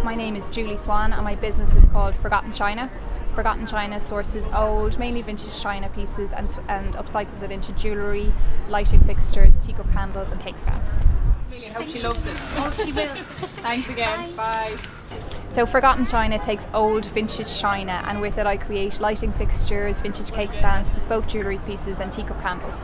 my name is Julie Swan and my business is called Forgotten China. Forgotten China sources old, mainly vintage china pieces and upcycles it into jewellery, lighting fixtures, teacup candles and cake stands. Really, I hope she loves it. Oh, she will. Thanks again. Bye. So Forgotten China takes old vintage china and with it I create lighting fixtures, vintage cake stands, bespoke jewellery pieces and teacup candles.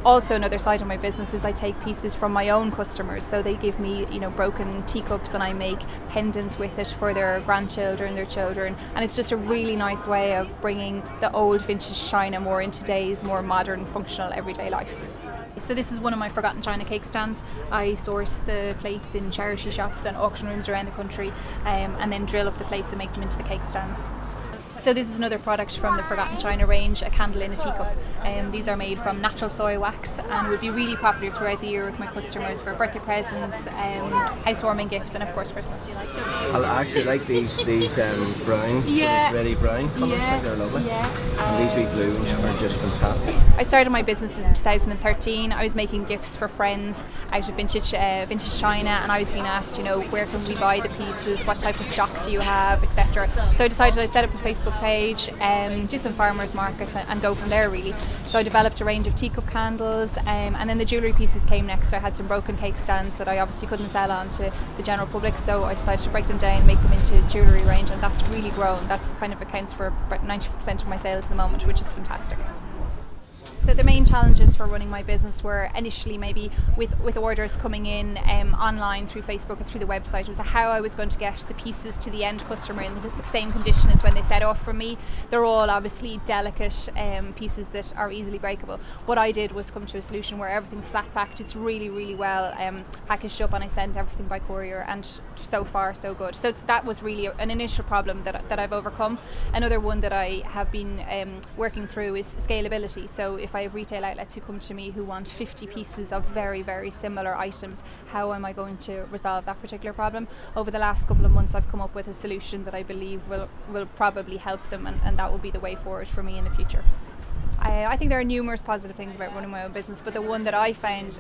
Also another side of my business is I take pieces from my own customers, so they give me broken teacups and I make pendants with it for their grandchildren, their children, and it's just a really nice way of bringing the old vintage china more into today's more modern, functional, everyday life. So this is one of my Forgotten China cake stands. I source the plates in charity shops and auction rooms around the country and then drill up the plates and make them into the cake stands. So this is another product from the Forgotten China range, a candle in a teacup. These are made from natural soy wax and would be really popular throughout the year with my customers for birthday presents, housewarming gifts and of course Christmas. I actually like these brown, ready brown colours. I think they're lovely. And these wee blue ones are just fantastic. I started my business in 2013. I was making gifts for friends out of vintage china and I was being asked, where can we buy the pieces, what type of stock do you have, etc. So I decided I'd set up a Facebook page, do some farmers markets and go from there really. So I developed a range of teacup candles and then the jewellery pieces came next. I had some broken cake stands that I obviously couldn't sell on to the general public, so I decided to break them down, make them into jewellery range, and that's really grown. That's kind of accounts for about 90% of my sales at the moment, which is fantastic. So the main challenges for running my business were initially maybe with orders coming in online through Facebook and through the website was how I was going to get the pieces to the end customer in the same condition as when they set off from me. They're all obviously delicate pieces that are easily breakable. What I did was come to a solution where everything's flat packed, it's really, really well packaged up and I send everything by courier and so far so good. So that was really an initial problem that I've overcome. Another one that I have been working through is scalability. So if I have retail outlets who come to me who want 50 pieces of very, very similar items, how am I going to resolve that particular problem? Over the last couple of months I've come up with a solution that I believe will probably help them and that will be the way forward for me in the future. I think there are numerous positive things about running my own business, but the one that I found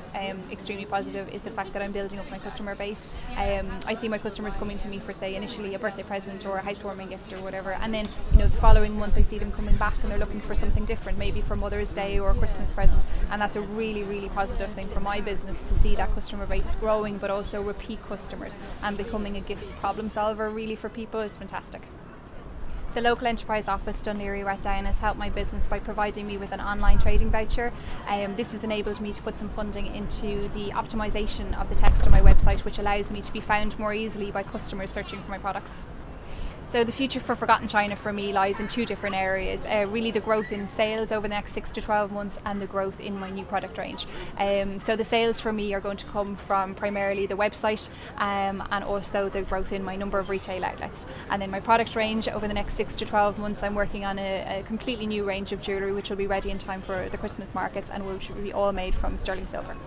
extremely positive is the fact that I'm building up my customer base. I see my customers coming to me for, say, initially a birthday present or a housewarming gift or whatever, and then the following month I see them coming back and they're looking for something different, maybe for Mother's Day or a Christmas present, and that's a really, really positive thing for my business to see that customer base growing, but also repeat customers and becoming a gift problem solver really for people is fantastic. The local enterprise office, Dunleary Rathdown, has helped my business by providing me with an online trading voucher. This has enabled me to put some funding into the optimisation of the text on my website, which allows me to be found more easily by customers searching for my products. So the future for Forgotten China for me lies in two different areas, really the growth in sales over the next 6 to 12 months and the growth in my new product range. So the sales for me are going to come from primarily the website and also the growth in my number of retail outlets. And then my product range over the next 6 to 12 months, I'm working on a completely new range of jewellery which will be ready in time for the Christmas markets and which will be all made from sterling silver.